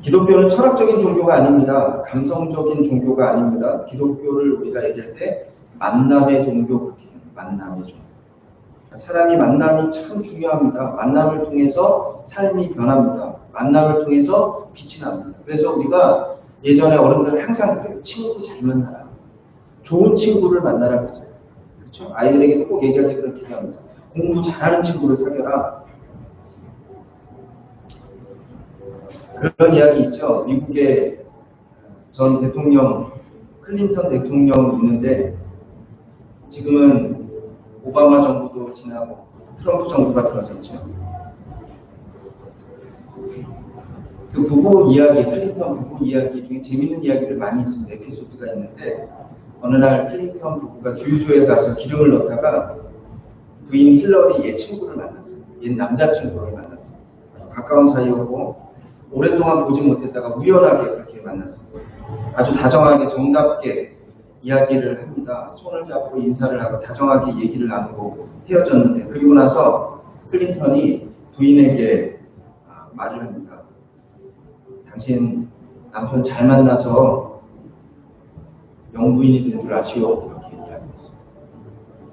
기독교는 철학적인 종교가 아닙니다. 감성적인 종교가 아닙니다. 기독교를 우리가 얘기할 때 만남의 종교, 그렇게 만남의 종교. 사람이 만남이 참 중요합니다. 만남을 통해서 삶이 변합니다. 만남을 통해서 빛이 납니다. 그래서 우리가 예전에 어른들은 항상 그래요. 친구 잘 만나라. 좋은 친구를 만나라 그러죠. 그렇죠? 아이들에게도 꼭 얘기할 때 그렇게 얘기합니다. 공부 잘하는 친구를 사귀어라. 그런 이야기 있죠. 미국의 전 대통령, 클린턴 대통령 있는데 지금은 오바마 정부도 지나고 트럼프 정부가 들어섰죠. 그 부부 이야기, 클린턴 부부 이야기 중에 재밌는 이야기들 많이 있습니다. 에피소드가 있는데 어느 날 클린턴 부부가 주유소에 가서 기름을 넣다가 부인 힐러리 옛 친구를 만났어요. 옛 남자친구를 만났어요. 가까운 사이였고 오랫동안 보지 못했다가 우연하게 그렇게 만났습니다. 아주 다정하게 정답게 이야기를 합니다. 손을 잡고 인사를 하고 다정하게 얘기를 나누고 헤어졌는데 그리고 나서 클린턴이 부인에게 말을 합니다. 당신 남편 잘 만나서 영부인이 된 줄 아시오? 이렇게 이야기했습니다.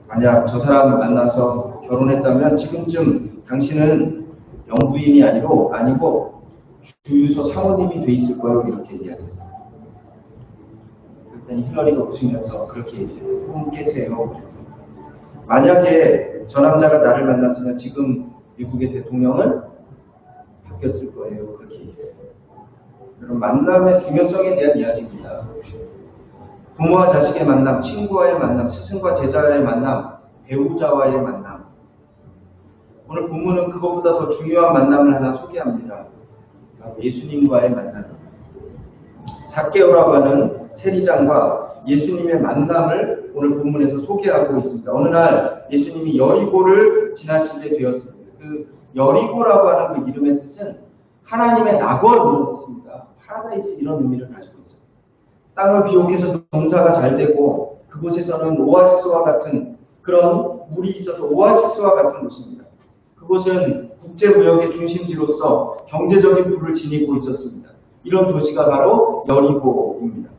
만약 저 사람을 만나서 결혼했다면 지금쯤 당신은 영부인이 아니고 주유소 사모님이 돼 있을 거라고 이렇게 이야기했어요. 그랬더니 힐러리가 웃으면서 그렇게 얘기해요. 꿈 깨세요. 만약에 저 남자가 나를 만났으면 지금 미국의 대통령은 바뀌었을 거예요. 그렇게 얘기해요. 그럼 만남의 중요성에 대한 이야기입니다. 부모와 자식의 만남, 친구와의 만남, 스승과 제자와의 만남, 배우자와의 만남. 오늘 본문은 그것보다 더 중요한 만남을 하나 소개합니다. 예수님과의 만남. 삭개오라고 하는 세리장과 예수님의 만남을 오늘 본문에서 소개하고 있습니다. 어느 날 예수님이 여리고를 지나시게 되었습니다. 그 여리고라고 하는 그 이름의 뜻은 하나님의 낙원 이런 뜻입니다. 파라다이스 이런 의미를 가지고 있습니다. 땅을 비옥해서 농사가 잘 되고 그곳에서는 오아시스와 같은 그런 물이 있어서 오아시스와 같은 곳입니다. 그곳은 국제무역의 중심지로서 경제적인 부를 지니고 있었습니다. 이런 도시가 바로 여리고입니다.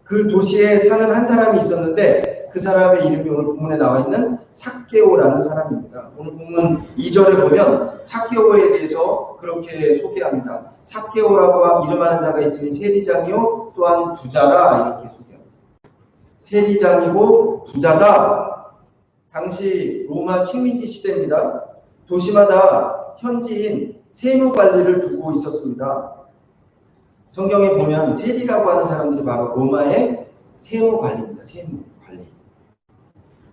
그 도시에 사는 한 사람이 있었는데 그 사람의 이름이 오늘 본문에 나와 있는 삭개오라는 사람입니다. 오늘 본문 2절에 보면 삭개오에 대해서 그렇게 소개합니다. 삭개오라고 이름하는 자가 있으니 세리장이요 또한 부자라 이렇게 소개합니다. 세리장이고 부자다. 당시 로마 식민지 시대입니다. 도시마다 현지인 세무관리를 두고 있었습니다. 성경에 보면 세리라고 하는 사람들이 바로 로마의 세무관리입니다. 세무관리.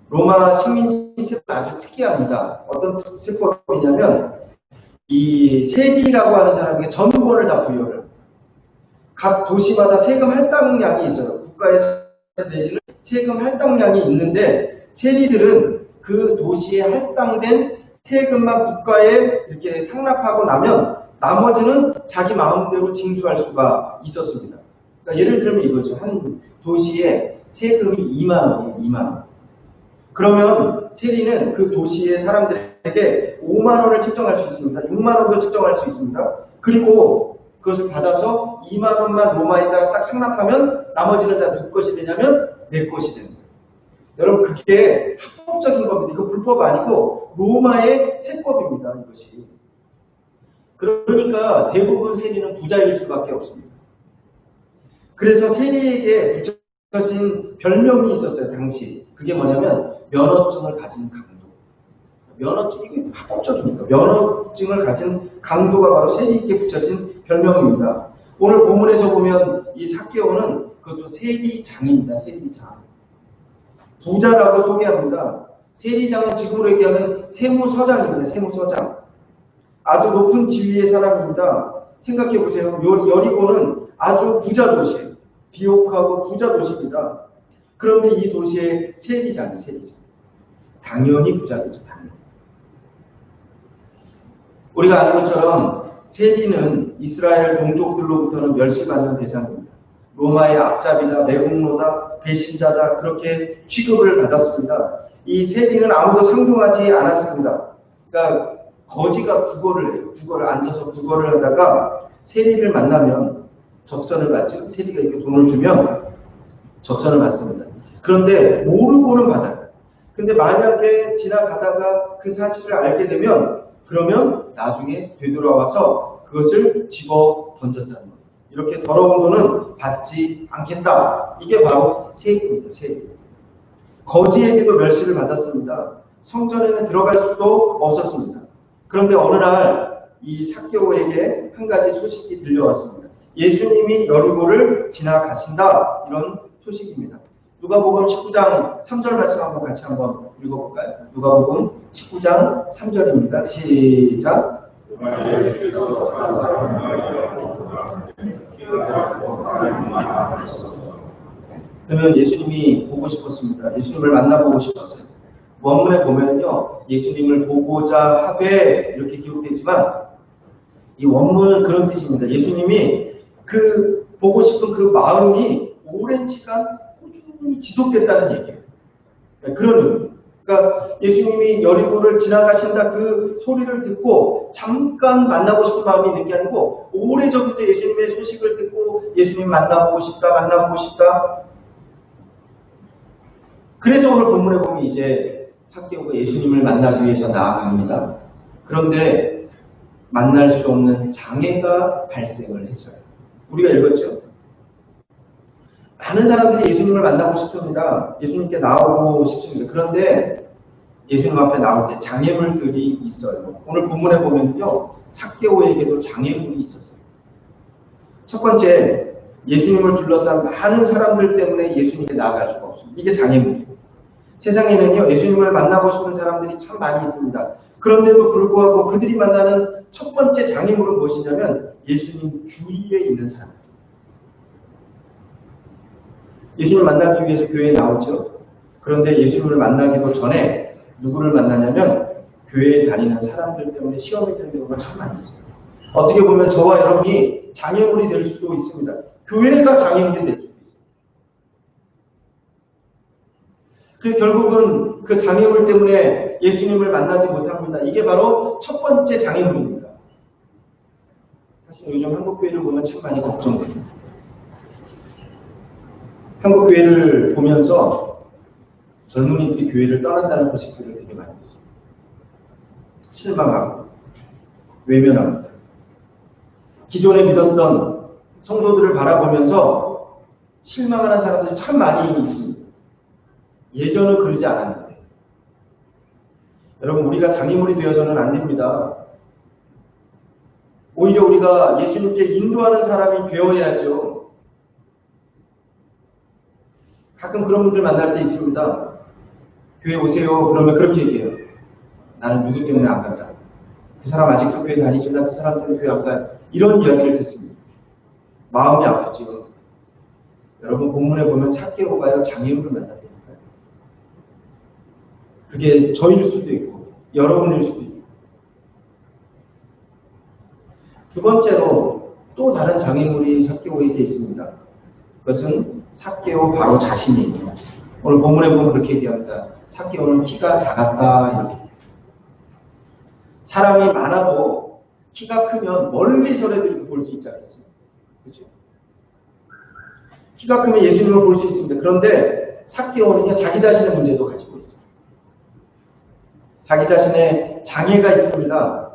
로마 식민지 세법은 아주 특이합니다. 어떤 세법이냐면 이 세리라고 하는 사람에게 전권을 다 부여를. 각 도시마다 세금 할당량이 있어요. 국가에서 내리는 세금 할당량이 있는데 세리들은 그 도시에 할당된 세금만 국가에 이렇게 상납하고 나면 나머지는 자기 마음대로 징수할 수가 있었습니다. 그러니까 예를 들면 이거죠. 한 도시에 세금이 2만 원이에요. 2만 원. 그러면 세리는 그 도시의 사람들에게 5만 원을 책정할 수 있습니다. 6만 원도 책정할 수 있습니다. 그리고 그것을 받아서 2만 원만 로마에다가 딱 상납하면 나머지는 다 누구 것이 되냐면 내 것이 됩니다. 여러분 그게 합법적인 겁니다. 이거 불법 아니고 로마의 세법입니다. 이것이. 그러니까 대부분 세리는 부자일 수밖에 없습니다. 그래서 세리에게 붙여진 별명이 있었어요. 당시. 그게 뭐냐면 면허증을 가진 강도. 면허증, 이게 합법적이니까. 면허증을 가진 강도가 바로 세리에게 붙여진 별명입니다. 오늘 본문에서 보면 이 삭개오는 그것도 세리장입니다. 세리장. 부자라고 소개합니다. 세리장은 지금으로 얘기하면 세무서장입니다. 세무서장. 아주 높은 지위의 사람입니다. 생각해 보세요. 여리고는 아주 부자 도시예요. 비옥하고 부자 도시입니다. 그런데 이 도시의 세리장. 당연히 부자겠죠. 당연히. 우리가 아는 것처럼 세리는 이스라엘 동족들로부터는 멸시받는 대상입니다. 로마의 앞잡이다, 매국노다, 배신자다 그렇게 취급을 받았습니다. 이 세리는 아무도 상종하지 않았습니다. 그러니까 거지가 국어를 해요. 국어를 앉아서 국어를 하다가 세리를 만나면 적선을 받죠. 세리가 이렇게 돈을 주면 적선을 받습니다. 그런데 모르고는 받아요. 근데 만약에 지나가다가 그 사실을 알게 되면 그러면 나중에 되돌아와서 그것을 집어 던졌다는 거예요. 이렇게 더러운 돈은 받지 않겠다. 이게 바로 세리입니다. 세리. 거지에게도 멸시를 받았습니다. 성전에는 들어갈 수도 없었습니다. 그런데 어느 날 이 삭개오에게 한 가지 소식이 들려왔습니다. 예수님이 여리고를 지나가신다. 이런 소식입니다. 누가복음 19장 3절 말씀 한번 같이 한번 읽어볼까요? 누가복음 19장 3절입니다. 시작. 그러면 예수님이 보고 싶었습니다. 예수님을 만나보고 싶었어요. 원문에 보면요, 예수님을 보고자 하되 이렇게 기록되어 있지만 이 원문은 그런 뜻입니다. 예수님이 그 보고 싶은 그 마음이 오랜 시간 꾸준히 지속됐다는 얘기예요. 그런 의미. 그러니까 예수님이 여리고를 지나가신다 그 소리를 듣고 잠깐 만나고 싶은 마음이 있는 게 아니고 오래전부터 예수님의 소식을 듣고 예수님 만나보고 싶다. 그래서 오늘 본문에 보면 이제 삭개오가 예수님을 만나기 위해서 나아갑니다. 그런데 만날 수 없는 장애가 발생을 했어요. 우리가 읽었죠? 많은 사람들이 예수님을 만나고 싶습니다. 예수님께 나오고 싶습니다. 그런데 예수님 앞에 나올 때 장애물들이 있어요. 오늘 본문에 보면요, 삭개오에게도 장애물이 있었어요. 첫 번째, 예수님을 둘러싼 많은 사람들 때문에 예수님께 나아갈 수가 없습니다. 이게 장애물이에요. 세상에는요, 예수님을 만나고 싶은 사람들이 참 많이 있습니다. 그런데도 불구하고 그들이 만나는 첫 번째 장애물은 무엇이냐면 예수님 주위에 있는 사람. 예수님을 만나기 위해서 교회에 나오죠. 그런데 예수님을 만나기도 전에 누구를 만나냐면 교회에 다니는 사람들 때문에 시험이 되는 경우가 참 많이 있어요. 어떻게 보면 저와 여러분이 장애물이 될 수도 있습니다. 교회가 장애물이 될 수도 있어요. 그 결국은 그 장애물 때문에 예수님을 만나지 못합니다. 이게 바로 첫 번째 장애물입니다. 사실 요즘 한국교회를 보면 참 많이 걱정됩니다. 한국교회를 보면서 젊은이들이 교회를 떠난다는 소식들을 되게 많이 듣습니다. 실망하고 외면합니다. 기존에 믿었던 성도들을 바라보면서 실망하는 사람들이 참 많이 있습니다. 예전은 그러지 않았는데. 여러분, 우리가 장애물이 되어서는 안 됩니다. 오히려 우리가 예수님께 인도하는 사람이 되어야죠. 가끔 그런 분들 만날 때 있습니다. 교회 오세요. 그러면 그렇게 얘기해요. 나는 누구 때문에 안 간다. 그 사람 아직도 교회 다니지만 그 사람 때문에 교회 안 가요. 이런 이야기를 듣습니다. 마음이 아프죠. 여러분, 본문에 보면 삭개오가요, 장애물을 만났다니까요. 그게 저일 수도 있고 여러분일 수도 있고. 두 번째로 또 다른 장애물이 삭개오에게 있습니다. 그것은 삭개오 바로 자신입니다. 오늘 본문에 보면 그렇게 얘기합니다. 삭개오는 키가 작았다 이렇게. 사람이 많아도 키가 크면 멀리서라도 이렇게 볼 수 있지 않겠어요? 그렇죠? 키가 크면 예수님을 볼 수 있습니다. 그런데 삭개오는요, 자기 자신의 문제도 가지고 있어요. 자기 자신의 장애가 있습니다.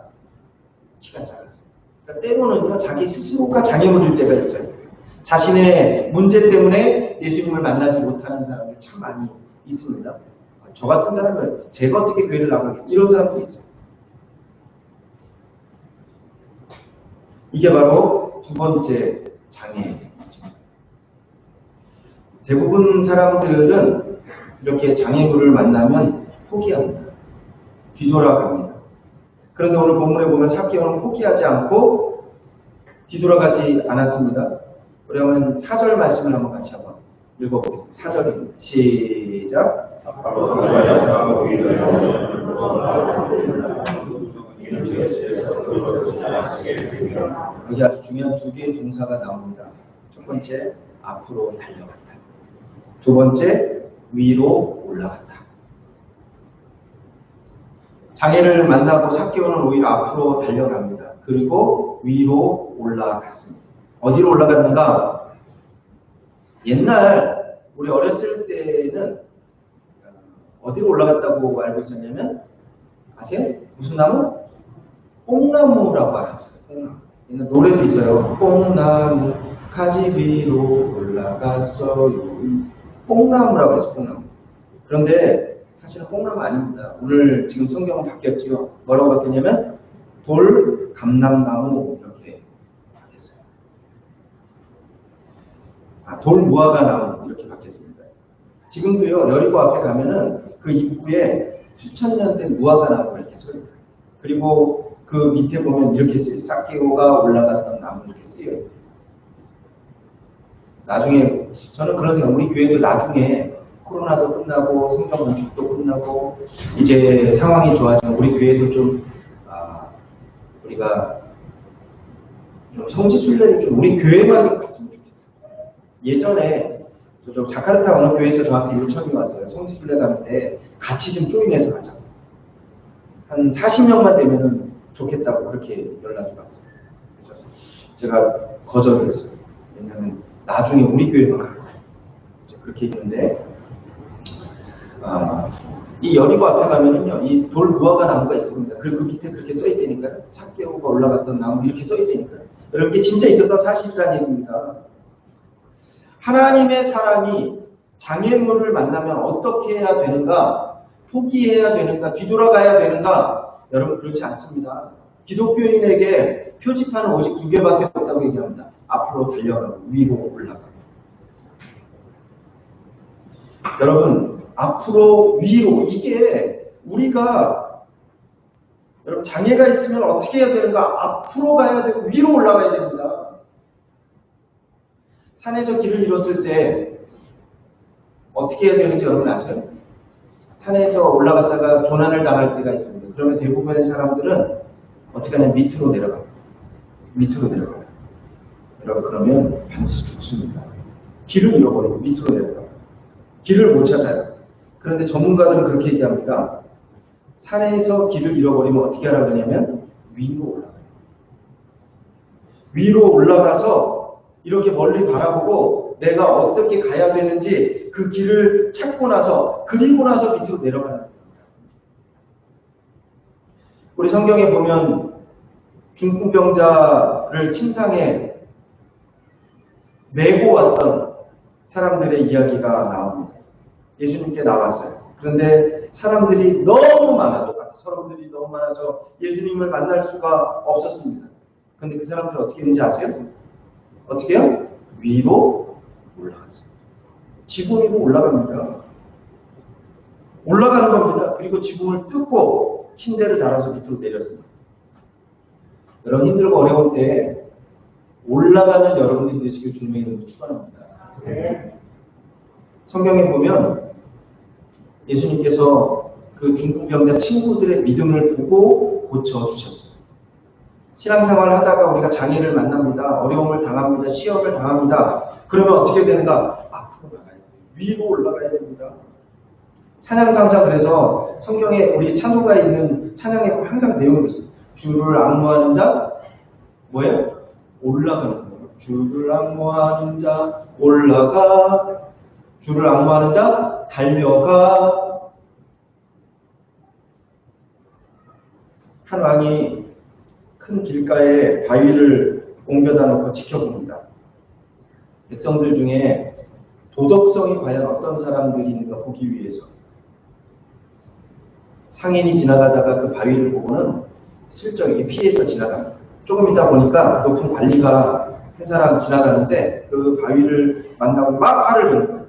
키가 작았어요. 그러니까 때로는요, 자기 스스로가 장애물일 때가 있어요. 자신의 문제 때문에 예수님을 만나지 못하는 사람이 참 많이 있습니다. 저 같은 사람은 제가 어떻게 교회를 나가겠다 이런 사람도 있어요. 이게 바로 두 번째 장애입니다. 대부분 사람들은 이렇게 장애물을 만나면 포기합니다. 뒤돌아갑니다. 그런데 오늘 본문에 보면 삭개오는 포기하지 않고 뒤돌아가지 않았습니다. 그러면 4절 말씀을 한번 같이 한번 읽어보겠습니다. 4절입니다. 시작. 여기 아주 중요한 두 개의 동사가 나옵니다. 첫 번째, 앞으로 달려갔다. 두 번째, 위로 올라갔다. 장애를 만나고 삭개오는 오히려 앞으로 달려갑니다. 그리고 위로 올라갔습니다. 어디로 올라갔는가? 옛날 우리 어렸을 때는 어디로 올라갔다고 알고 있었냐면 아세요? 무슨 나무? 뽕나무라고 알았어요. 뽕나무. 옛날 노래도 있어요. 뽕나무 가지 위로 올라갔어요. 뽕나무라고 해서 뽕나무. 그런데 사실은 뽕나무 아닙니다. 오늘 지금 성경은 바뀌었지요. 뭐라고 바뀌었냐면 돌, 감람나무 이렇게 바뀌었어요. 돌 무화과 나무 이렇게 바뀌었습니다. 지금도요, 여리고 앞에 가면은 그 입구에 수천 년 된 무화과 나무가 이렇게 서 있어요. 그리고 그 밑에 보면 이렇게 쓰여요. 삭개오가 올라갔던 나무 이렇게 쓰여요. 나중에 저는 그런 생각, 우리 교회도 나중에 코로나도 끝나고 성경 건축도 끝나고 이제 상황이 좋아지면 우리 교회도 좀 우리가 좀 성지순례를 좀 우리 교회만 좀 갔으면 좋겠다. 예전에 저쪽 자카르타 어느 교회에서 저한테 요청이 왔어요. 성지순례 가는데 같이 좀 조인해서 가자. 한 40명만 되면은 좋겠다고 그렇게 연락이 왔어요. 그래서 제가 거절을 했어요. 왜냐하면 나중에 우리 교회만 갈 거예요. 그렇게 했는데 이 여리고 앞에 가면은요, 이 돌 무화과 나무가 있습니다. 그리고 그 밑에 그렇게 써있다니까요. 삭개오가 올라갔던 나무 이렇게 써있다니까요. 여러분, 이게 진짜 있었던 사실이라는 얘기입니다. 하나님의 사람이 장애물을 만나면 어떻게 해야 되는가? 포기해야 되는가? 뒤돌아가야 되는가? 여러분, 그렇지 않습니다. 기독교인에게 표지판은 오직 두 개밖에 없다고 얘기합니다. 앞으로 달려가고 위로 올라가고. 여러분, 앞으로 위로, 이게 우리가 여러분 장애가 있으면 어떻게 해야 되는가? 앞으로 가야 되고 위로 올라가야 됩니다. 산에서 길을 잃었을 때 어떻게 해야 되는지 여러분 아세요? 산에서 올라갔다가 조난을 당할 때가 있습니다. 그러면 대부분의 사람들은 어떻게 하냐면 밑으로 내려가요. 밑으로 내려가요. 여러분, 그러면 반드시 죽습니다. 길을 잃어버리고 밑으로 내려가요. 길을 못 찾아요. 그런데 전문가들은 그렇게 얘기합니다. 산에서 길을 잃어버리면 어떻게 하라고 하냐면 위로 올라가요. 위로 올라가서 이렇게 멀리 바라보고 내가 어떻게 가야 되는지 그 길을 찾고 나서 그리고 나서 밑으로 내려가는 겁니다. 우리 성경에 보면 중풍병자를 침상에 메고 왔던 사람들의 이야기가 나옵니다. 예수님께 나왔어요. 그런데 사람들이 너무 많아서 예수님을 만날 수가 없었습니다. 그런데 그 사람들은 어떻게 했는지 아세요? 어떻게 해요? 위로 올라갔어요. 지붕 위로 올라갑니다. 올라가는 겁니다. 그리고 지붕을 뜯고 침대를 달아서 밑으로 내렸습니다. 여러분, 힘들고 어려울 때 올라가는 여러분들이 되시길 주님의 이름으로 축원합니다. 성경에 보면 예수님께서 그 중풍병자 친구들의 믿음을 보고 고쳐주셨어요. 신앙생활을 하다가 우리가 장애를 만납니다. 어려움을 당합니다. 시험을 당합니다. 그러면 어떻게 되는가? 앞으로 나가야 돼요. 위로 올라가야 됩니다. 찬양 강사, 그래서 성경에 우리 찬송가에 있는 찬양에 보면 항상 내용이 있어요. 주를 앙모하는 자 뭐예요? 올라가는 거예요. 주를 앙모하는 자 올라가, 주를 앙모하는 자 달려가. 한 왕이 큰 길가에 바위를 옮겨다 놓고 지켜봅니다. 백성들 중에 도덕성이 과연 어떤 사람들이 있는가 보기 위해서 상인이 지나가다가 그 바위를 보고는 슬쩍 피해서 지나갑니다. 조금 있다 보니까 높은 관리가 한 사람 지나가는데 그 바위를 만나고 막 화를 내는 거예요.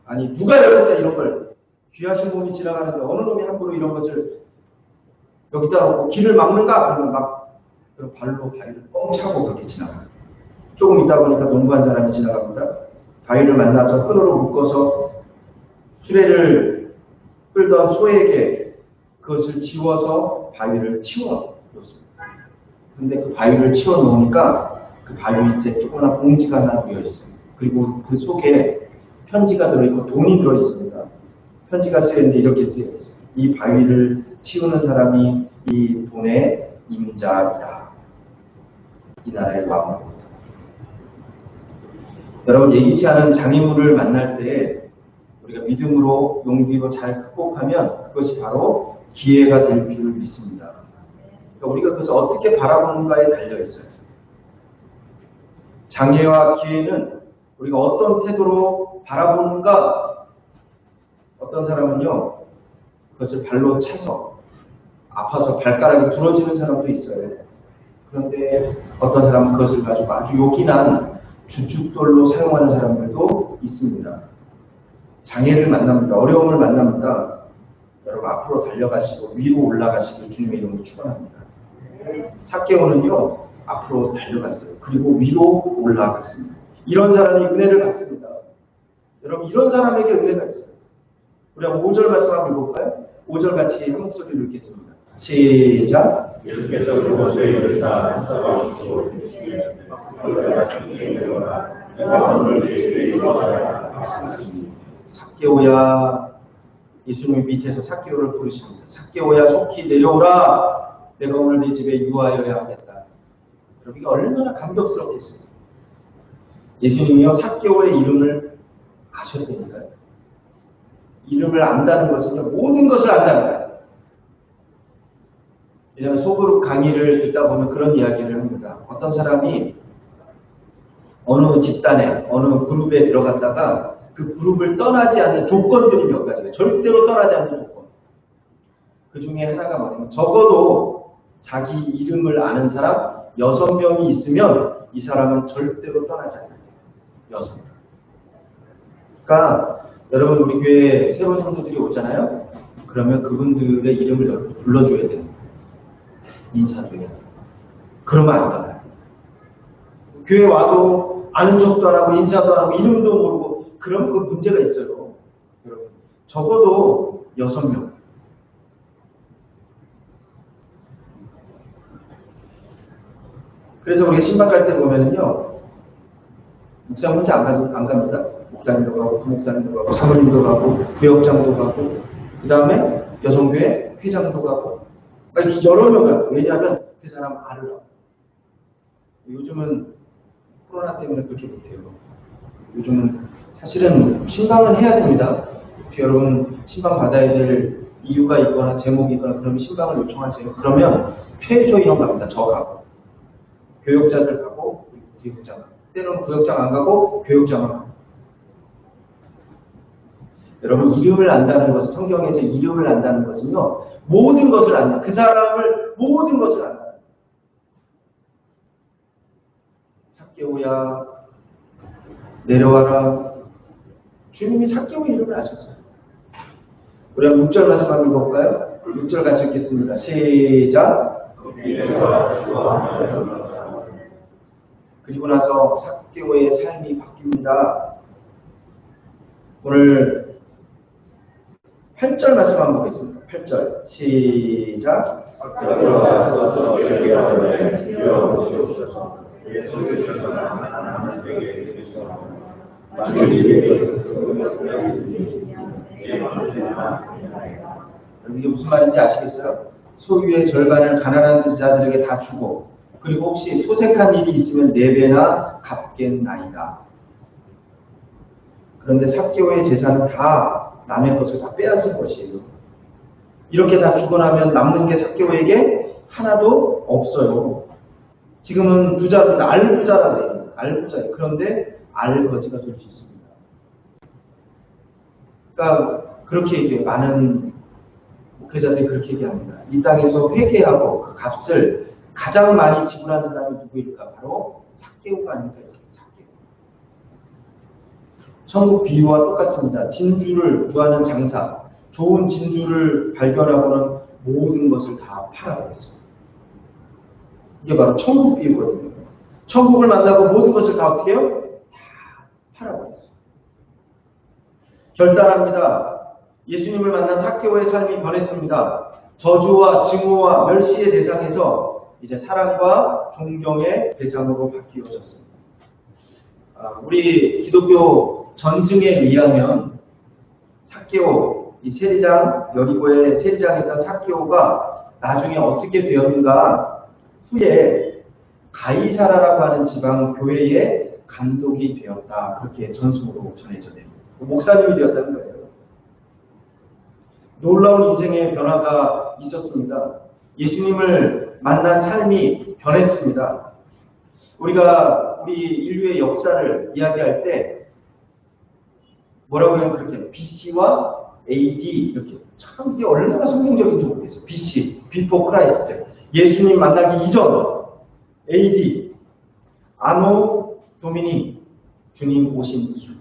아니, 누가 여기다 이런 걸, 귀하신 분이 지나가는데 어느 놈이 함부로 이런 것을 여기다 놓고 길을 막는가? 그러면 막 발로 바위를 뻥 차고 그렇게 지나가요. 조금 있다 보니까 농부한 사람이 지나갑니다. 바위를 만나서 끈으로 묶어서 수레를 끌던 소에게 그것을 지워서 바위를 치워놓습니다. 근데 그 바위를 치워놓으니까 그 바위 밑에 조그마한 봉지가 하나 놓여있습니다. 그리고 그 속에 편지가 들어있고 돈이 들어있습니다. 편지가 쓰여있는데 이렇게 쓰여있어요. 이 바위를 치우는 사람이 이 돈의 임자이다. 이 나라의 왕으로부터. 여러분, 예기치 않은 장애물을 만날 때 우리가 믿음으로 용기로 잘 극복하면 그것이 바로 기회가 될 줄 믿습니다. 그러니까 우리가 그것을 어떻게 바라보는가에 달려 있어요. 장애와 기회는 우리가 어떤 태도로 바라보는가. 어떤 사람은요, 그것을 발로 차서 아파서 발가락이 부러지는 사람도 있어요. 그런데 어떤 사람은 그것을 가지고 아주 요긴한 주춧돌로 사용하는 사람들도 있습니다. 장애를 만납니다. 어려움을 만납니다. 여러분, 앞으로 달려가시고 위로 올라가시길 주님의 이름으로 축원합니다. 삭개오는요, 앞으로 달려갔어요. 그리고 위로 올라갔습니다. 이런 사람이 은혜를 받습니다. 여러분, 이런 사람에게 은혜가 있어요. 우리가 5절 말씀 한번 읽어볼까요? 5절 같이 한 목소리로 읽겠습니다. 시작. 예수께서 그곳에 이르사 삭개오야, 예수님이 밑에서 삭개오를 부르십니다. 삭개오야, 속히 내려오라. 내가 오늘 네 집에 유하여야 하겠다. 여러분, 이게 얼마나 감격스럽겠어요. 예수님이요, 삭개오의 이름을 아셔야 되니까요. 이름을 안다는 것은요, 모든 것을 안다는 거예요. 왜냐하면 소그룹 강의를 듣다 보면 그런 이야기를 합니다. 어떤 사람이 어느 집단에, 어느 그룹에 들어갔다가 그 그룹을 떠나지 않는 조건들이 몇 가지예요. 절대로 떠나지 않는 조건. 그 중에 하나가 뭐냐면 적어도 자기 이름을 아는 사람 6명이 있으면 이 사람은 절대로 떠나지 않아요. 6명. 그러니까 여러분, 우리 교회에 새로운 성도들이 오잖아요. 그러면 그분들의 이름을 불러줘야 돼요. 인사줘야 돼요. 그러면 안 가요. 교회 와도 아는 척도 안 하고 인사도 안 하고 이름도 모르고 그러면 그 문제가 있어요. 여러분, 적어도 6명. 그래서 우리가 신방 갈 때 보면은요, 목사 혼자 안 갑니다. 목사님도 가고, 부목사님도 가고, 사모님도 가고, 부역장도 가고, 그 다음에 여성교회 회장도 가고, 여러 명 가요. 왜냐하면 그 사람 알으라고. 요즘은 코로나 때문에 그렇게 못해요. 요즘은 사실은 신방은 해야 됩니다. 여러분, 신방 받아야 될 이유가 있거나 제목이 있거나 그러면 신방을 요청하세요. 그러면 최소 인원 갑니다. 저 가고, 교역자들 가고, 부역장 가고, 때로는 부역장 안 가고 교역장만 가고. 여러분, 이름을 안다는 것은, 성경에서 이름을 안다는 것은요, 모든 것을 안다. 그 사람을 모든 것을 안다. 삭개오야, 내려와라. 주님이 삭개오의 이름을 아셨어요. 우리 한 6절 말씀 한번 읽어볼까요? 6절 같이 읽겠습니다. 시작. 그리고 나서 삭개오의 삶이 바뀝니다. 오늘 8절 말씀 한번 보겠습니다. 8절 시작. 이게 무슨 말인지 아시겠어요? 소유의 절반을 가난한 자들에게 다 주고, 그리고 혹시 소색한 일이 있으면 4배나 갚겠나이다. 그런데 삭개오의 재산은 다 남의 것을 다 빼앗은 것이에요. 이렇게 다 주고 나면 남는 게 삭개오에게 하나도 없어요. 지금은 부자입니다. 알부자라고 해요. 알부자예요. 그런데 알거지가 될 수 있습니다. 그러니까 그렇게 얘기해요. 많은 목회자들이 그렇게 얘기합니다. 이 땅에서 회개하고 그 값을 가장 많이 지불한 사람이 누구일까? 바로 삭개오가 아닐까? 이렇게 삭개오. 천국 비유와 똑같습니다. 진주를 구하는 장사, 좋은 진주를 발견하고는 모든 것을 다 팔아버렸어요. 이게 바로 천국 비유거든요. 천국을 만나고 모든 것을 다 어떻게 해요? 다 팔아버렸어요. 결단합니다. 예수님을 만난 삭개오의 삶이 변했습니다. 저주와 증오와 멸시의 대상에서 이제 사랑과 존경의 대상으로 바뀌어졌습니다. 우리 기독교 전승에 의하면 삭개오, 이 세리장, 여리고의 세리장이었던 삭개오가 나중에 어떻게 되었는가, 후에 가이사라라고 하는 지방 교회의 감독이 되었다. 그렇게 전승으로 전해져요. 목사님이 되었다는 거예요. 놀라운 인생의 변화가 있었습니다. 예수님을 만난 삶이 변했습니다. 우리가 우리 인류의 역사를 이야기할 때 뭐라고 하면 그렇게 BC와 AD 이렇게 참 이게 얼마나 성경적인지 모르겠어요. BC, Before Christ, 예수님 만나기 이전, AD, 아노 도미니, 주님 오신 이후.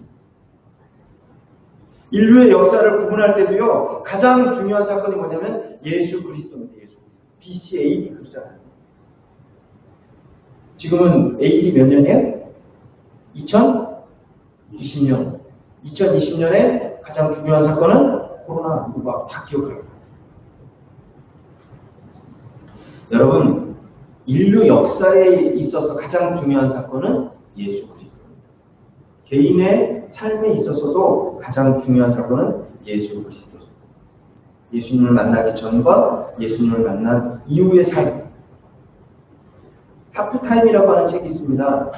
인류의 역사를 구분할 때도요, 가장 중요한 사건이 뭐냐면 예수 그리스도입니다. 예수 그리스도. BC, AD 그러잖아요. 지금은 AD 몇 년이에요? 2020년. 2020년에 가장 중요한 사건은 코로나, 이거 다 기억해요. 여러분, 인류 역사에 있어서 가장 중요한 사건은 예수 그리스도입니다. 개인의 삶에 있어서도 가장 중요한 사건은 예수 그리스도죠. 예수님을 만나기 전과 예수님을 만난 이후의 삶. 하프타임이라고 하는 책이 있습니다.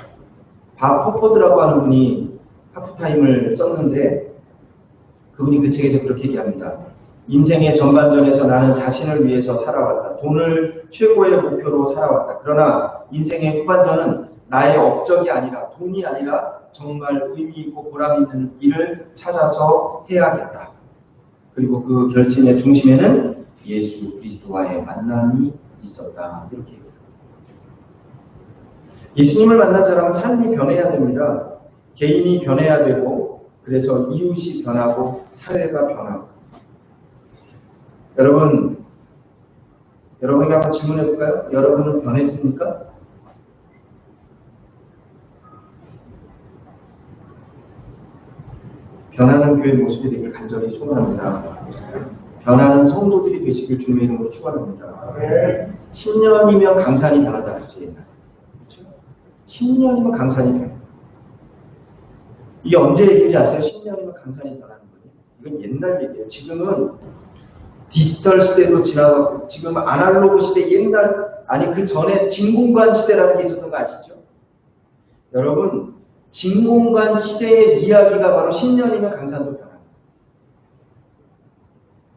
밥 호포드라고 하는 분이 하프타임을 썼는데 그분이 그 책에서 그렇게 얘기합니다. 인생의 전반전에서 나는 자신을 위해서 살아왔다. 돈을 최고의 목표로 살아왔다. 그러나 인생의 후반전은 나의 업적이 아니라 돈이 아니라 정말 의미 있고 보람 있는 일을 찾아서 해야겠다. 그리고 그 결심의 중심에는 예수 그리스도와의 만남이 있었다. 이렇게 얘기합니다. 예수님을 만난 사람은 삶이 변해야 됩니다. 개인이 변해야 되고 그래서 이웃이 변하고 사회가 변하고. 여러분에게 한번 질문해 볼까요? 여러분은 변했습니까? 변하는 교회 모습이 되길 간절히 소원합니다. 변하는 성도들이 되시길 주님의 이름으로 축원합니다. 10년이면 강산이 변하다 그러지. 그렇죠? 10년이면 강산이 변해. 이게 언제 얘기인지 아세요? 10년이면 강산이 변하는 거예요. 이건 옛날 얘기예요. 지금은 디지털 시대도 지나가고 지금 아날로그 시대 그 전에 진공관 시대라는 게 있었던 거 아시죠? 여러분, 진공관 시대의 이야기가 바로 10년이면 강산도 변합니다.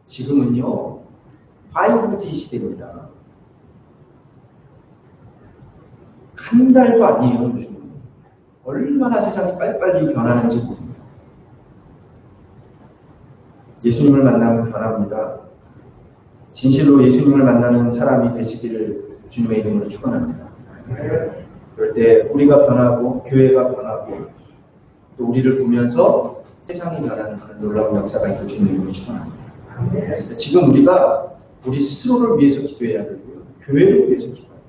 지금은요, 5G 시대입니다. 한 달도 아니에요, 요즘. 얼마나 세상이 빨리빨리 변하는지 모릅니다. 예수님을 만나면 변합니다. 진실로 예수님을 만나는 사람이 되시기를 주님의 이름으로 축원합니다. 그럴 때 우리가 변하고 교회가 변하고 또 우리를 보면서 세상이 변하는 그런 놀라운 역사가 있고 주님의 이름으로 축원합니다. 지금 우리가 우리 스스로를 위해서 기도해야 되고요. 교회를 위해서 기도해야 됩니다.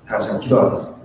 다시 한번 기도하겠습니다.